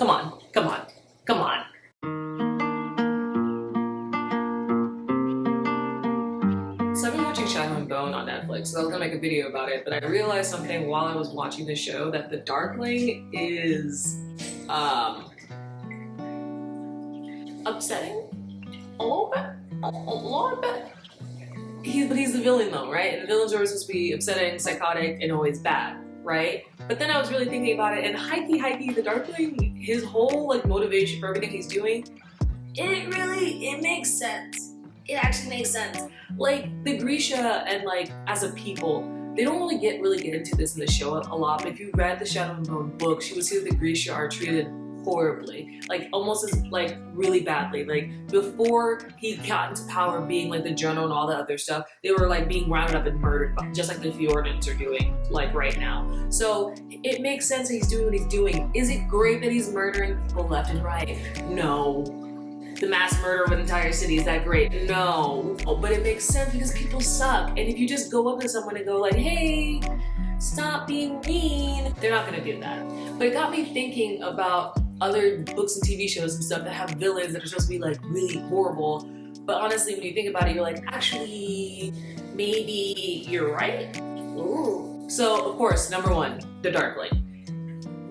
Come on, come on, come on. So I've been watching Shadow and Bone on Netflix, so I was gonna make a video about it, but I realized something while I was watching the show, that the Darkling is, upsetting? A little bit? A lot bit? But he's the villain though, right? And the villains are always supposed to be upsetting, psychotic, and always bad, right? But then I was really thinking about it, and Heike, the Darkling, his whole like motivation for everything he's doing, it makes sense. It actually makes sense. Like the Grisha and like as a people, they don't really get into this in the show a lot, but if you read the Shadow and Bone book, you would see that the Grisha are treated horribly, like almost as like really badly. Like before he got into power, being like the general and all that other stuff, they were like being rounded up and murdered, just like the Fjordans are doing like right now. So it makes sense that he's doing what he's doing. Is it great that he's murdering people left and right? No. The mass murder of an entire city, is that great? No. But it makes sense because people suck, and if you just go up to someone and go like, hey, stop being mean, they're not gonna do that. But it got me thinking about other books and TV shows and stuff that have villains that are supposed to be like really horrible, but honestly when you think about it, you're like, actually, maybe you're right? Ooh. So of course, number one, the Darkling.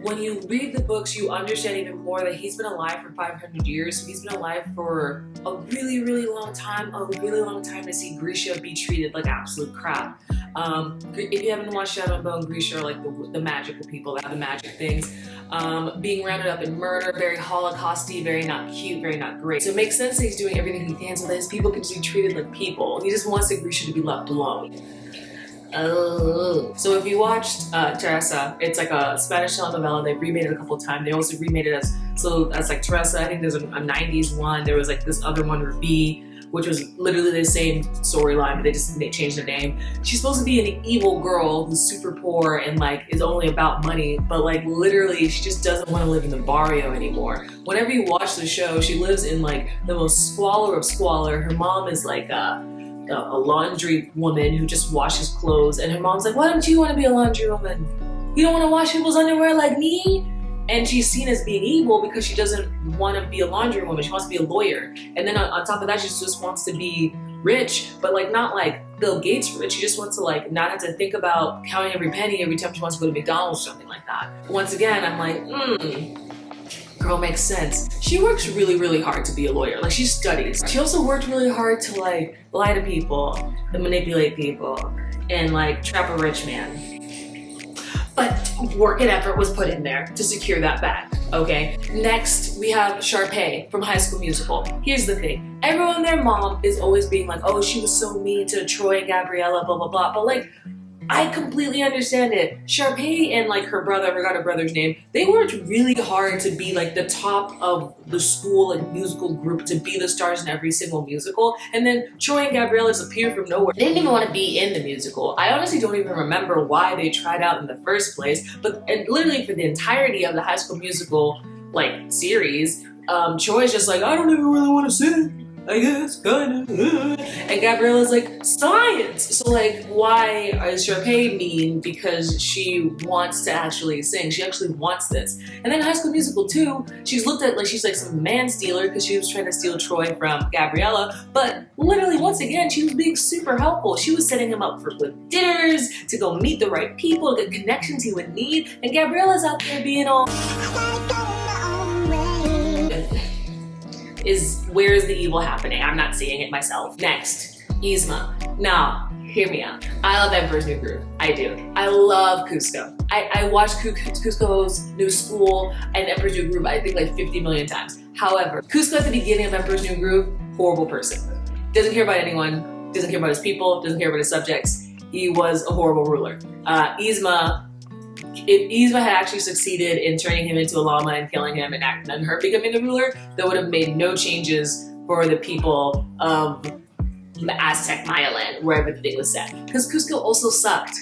When you read the books, you understand even more that he's been alive for 500 years, so he's been alive for a really, really long time, to see Grisha be treated like absolute crap. If you haven't watched Shadow and Bone, Grisha are like the magical people that have the magic things. Being rounded up in murder, very holocausty, very not cute, very not great. So it makes sense that he's doing everything he can so that his people can just be treated like people. He just wants the Grisha to be left alone. Oh. So if you watched Teresa, it's like a Spanish telenovela. They've remade it a couple of times. They also remade it as like Teresa. I think there's a 90s one. There was like this other one, Ruby, which was literally the same storyline, but they changed the name. She's supposed to be an evil girl who's super poor and like is only about money, but like literally she just doesn't want to live in the barrio anymore. Whenever you watch the show, she lives in like the most squalor of squalor. Her mom is like a laundry woman who just washes clothes, and her mom's like, why don't you want to be a laundry woman? You don't want to wash people's underwear like me? And she's seen as being evil because she doesn't want to be a laundry woman. She wants to be a lawyer. And then on top of that, she just wants to be rich, but like not like Bill Gates rich. She just wants to like not have to think about counting every penny every time she wants to go to McDonald's or something like that. Once again, I'm like, girl makes sense. She works really, really hard to be a lawyer. Like she studies. She also worked really hard to like lie to people and manipulate people and like trap a rich man. But work and effort was put in there to secure that bag, okay? Next, we have Sharpay from High School Musical. Here's the thing. Everyone, their mom is always being like, oh, she was so mean to Troy and Gabriella, blah, blah, blah. But like, I completely understand it. Sharpay and like her brother, I forgot her brother's name, they worked really hard to be like the top of the school and musical group, to be the stars in every single musical. And then Troy and Gabriella just appeared from nowhere. They didn't even want to be in the musical. I honestly don't even remember why they tried out in the first place, but and literally for the entirety of the High School Musical like series, Troy's just like, I don't even really want to sing. I guess, kinda. And Gabriella's like, science! So like, why is Sharpay mean? Because she wants to actually sing. She actually wants this. And then High School Musical 2, she's looked at like she's like some man stealer because she was trying to steal Troy from Gabriella. But literally, once again, she was being super helpful. She was setting him up with dinners, to go meet the right people, to get connections he would need. And Gabriella's out there being all... Where is the evil happening? I'm not seeing it myself. Next, Yzma. Now, hear me out. I love Emperor's New Groove. I do. I love Cusco. I watched Cusco's New School and Emperor's New Groove, I think like 50 million times. However, Cusco at the beginning of Emperor's New Groove, horrible person. Doesn't care about anyone, doesn't care about his people, doesn't care about his subjects. He was a horrible ruler. Yzma, if Yzma had actually succeeded in turning him into a llama and killing him and her becoming the ruler, that would have made no changes for the people of the Aztec Maya land, wherever the thing was set. Because Cusco also sucked.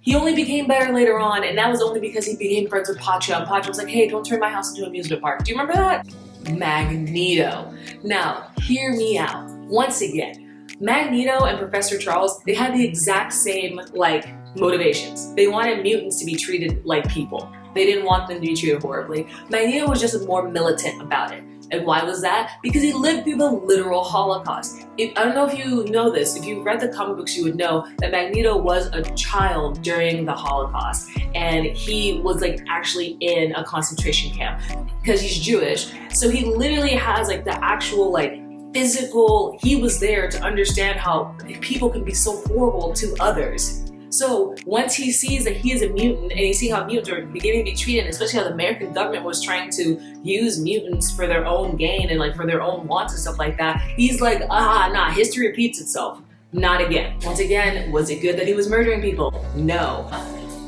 He only became better later on, and that was only because he became friends with Pacha, and Pacha was like, hey, don't turn my house into an amusement park. Do you remember that? Magneto. Now, hear me out. Once again, Magneto and Professor Charles, they had the exact same, like, motivations. They wanted mutants to be treated like people. They didn't want them to be treated horribly. Magneto was just more militant about it. And why was that? Because he lived through the literal Holocaust. I don't know if you know this, if you read the comic books, you would know that Magneto was a child during the Holocaust, and he was like actually in a concentration camp because he's Jewish. So he literally has like the actual like physical, he was there to understand how people can be so horrible to others. So once he sees that he is a mutant and he's seeing how mutants are beginning to be treated, especially how the American government was trying to use mutants for their own gain and like for their own wants and stuff like that, he's like, nah, history repeats itself. Not again. Once again, was it good that he was murdering people? No.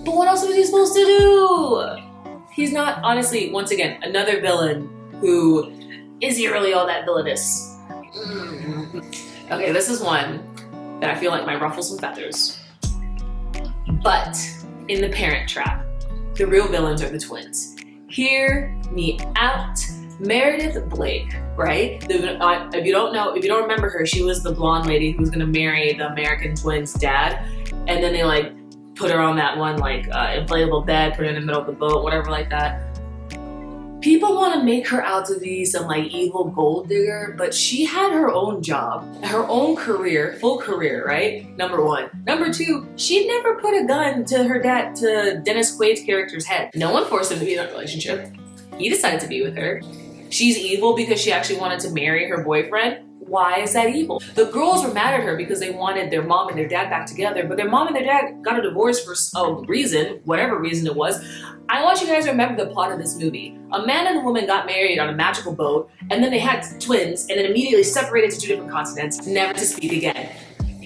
But what else was he supposed to do? He's not, honestly, once again, another villain who, is he really all that villainous? Okay, this is one that I feel like might ruffle some feathers. But in The Parent Trap, the real villains are the twins. Hear me out. Meredith Blake, right? If you don't remember her, she was the blonde lady who was gonna marry the American twins' dad, and then they like put her on that one like inflatable bed, put her in the middle of the boat, whatever like that. People want to make her out to be some like evil gold digger, but she had her own job, her own career, full career, right? Number one. Number two, she never put a gun to her dad, to Dennis Quaid's character's head. No one forced him to be in that relationship. He decided to be with her. She's evil because she actually wanted to marry her boyfriend. Why is that evil? The girls were mad at her because they wanted their mom and their dad back together, but their mom and their dad got a divorce for a reason, whatever reason it was. I want you guys to remember the plot of this movie. A man and a woman got married on a magical boat, and then they had twins, and then immediately separated to two different continents, never to speak again.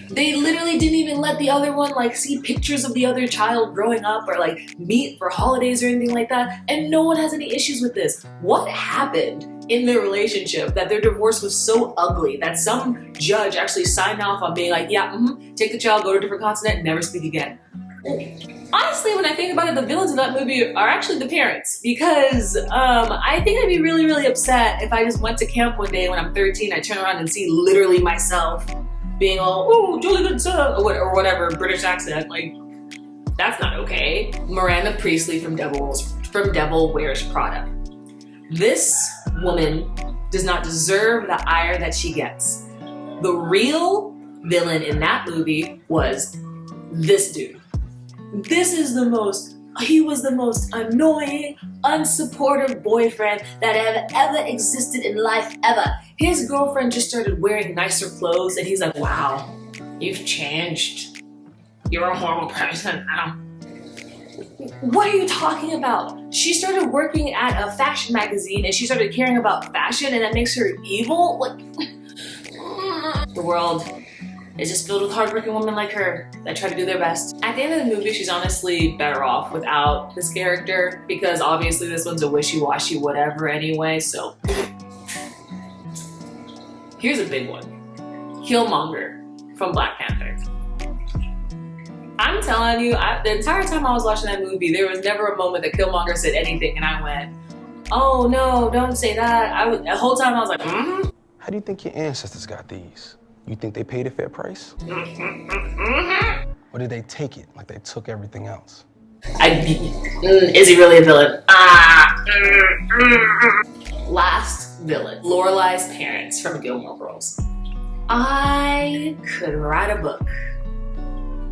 They literally didn't even let the other one like see pictures of the other child growing up or like meet for holidays or anything like that, and no one has any issues with this. What happened in their relationship that their divorce was so ugly that some judge actually signed off on being like, yeah, take the child, go to a different continent, never speak again? Honestly, when I think about it, the villains in that movie are actually the parents, because I think I'd be really, really upset if I just went to camp one day when I'm 13, I turn around and see literally myself being all, oh, jolly good son, or whatever, British accent. Like, that's not okay. Miranda Priestley from Devil Wears Prada. This woman does not deserve the ire that she gets. The real villain in that movie was this dude. He was the most annoying, unsupportive boyfriend that have ever existed in life ever. His girlfriend just started wearing nicer clothes and he's like, wow, you've changed. You're a horrible person now. What are you talking about? She started working at a fashion magazine and she started caring about fashion, and that makes her evil? Like, the world is just filled with hardworking women like her that try to do their best. At the end of the movie, she's honestly better off without this character, because obviously this one's a wishy-washy whatever anyway, so. Here's a big one. Killmonger from Black Panther. I'm telling you, the entire time I was watching that movie, there was never a moment that Killmonger said anything and I went, oh no, don't say that. The whole time I was like, How do you think your ancestors got these? You think they paid a fair price? Or did they take it like they took everything else? Is he really a villain? Last villain, Lorelai's parents from Gilmore Girls. I could write a book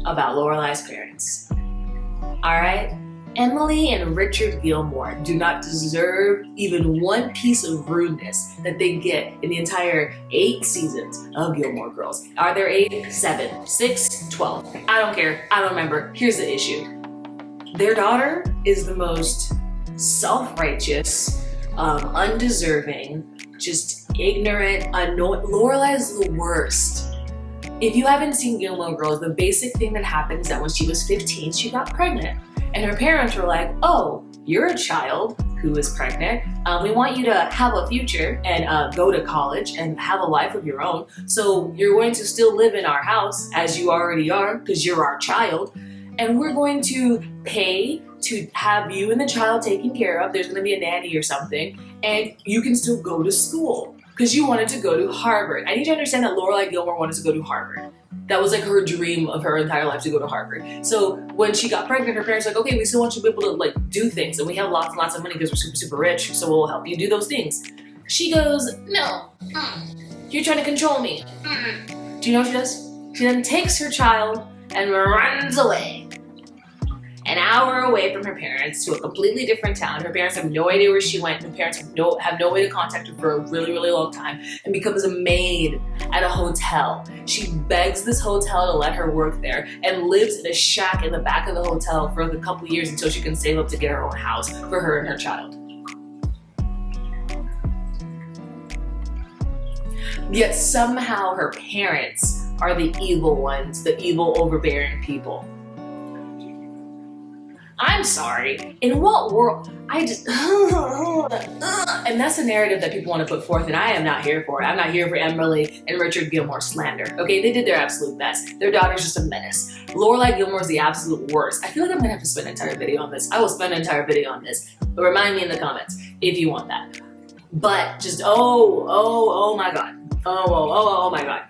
about Lorelai's parents. All right? Emily and Richard Gilmore do not deserve even one piece of rudeness that they get in the entire 8 seasons of Gilmore Girls. Are there 8, 7, 6, 12? I don't care. I don't remember. Here's the issue. Their daughter is the most self-righteous, undeserving, just ignorant, annoying. Lorelai is the worst. If you haven't seen Gilmore Girls, the basic thing that happened is that when she was 15, she got pregnant. And her parents were like, oh, you're a child who is pregnant. We want you to have a future and go to college and have a life of your own. So you're going to still live in our house as you already are, because you're our child. And we're going to pay to have you and the child taken care of. There's going to be a nanny or something. And you can still go to school because you wanted to go to Harvard. I need to understand that Lorelai Gilmore wanted to go to Harvard. That was like her dream of her entire life, to go to Harvard. So when she got pregnant, her parents were like, okay, we still want you to be able to like do things, and we have lots and lots of money because we're super, super rich, so we'll help you do those things. She goes, no, you're trying to control me. Do you know what she does? She then takes her child and runs away. An hour away from her parents to a completely different town. Her parents have no idea where she went. Her parents have no way to contact her for a really, really long time, and becomes a maid at a hotel. She begs this hotel to let her work there and lives in a shack in the back of the hotel for a couple years until she can save up to get her own house for her and her child. Yet somehow her parents are the evil ones, the evil, overbearing people. I'm sorry, in what world? I just, and that's the narrative that people want to put forth, and I am not here for it. I'm not here for Emily and Richard Gilmore's slander, okay? They did their absolute best. Their daughter's just a menace. Lorelai Gilmore's the absolute worst. I feel like I'm gonna have to spend an entire video on this. I will spend an entire video on this, but remind me in the comments if you want that. But just, oh my God. Oh my God.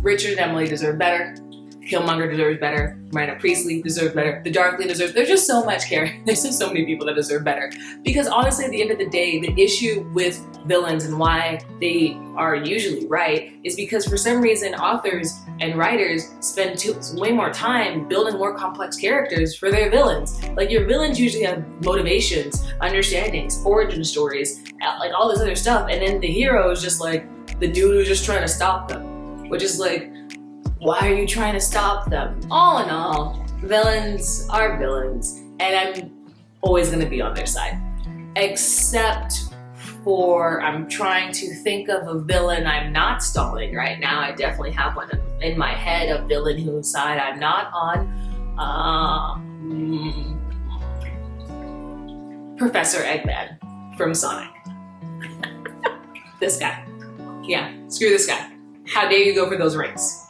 Richard and Emily deserve better. Killmonger deserves better. Miranda Priestley deserves better. The Darkly deserves. There's just so much care. There's just so many people that deserve better. Because honestly, at the end of the day, the issue with villains and why they are usually right is because for some reason authors and writers spend way more time building more complex characters for their villains. Like your villains usually have motivations, understandings, origin stories, like all this other stuff, and then the hero is just like the dude who's just trying to stop them, which is like, why are you trying to stop them? All in all, villains are villains, and I'm always gonna be on their side. Except for, I'm trying to think of a villain I'm not stalling right now. I definitely have one in my head, a villain whose side I'm not on. Professor Eggman from Sonic. This guy. Yeah, screw this guy. How dare you go for those rings?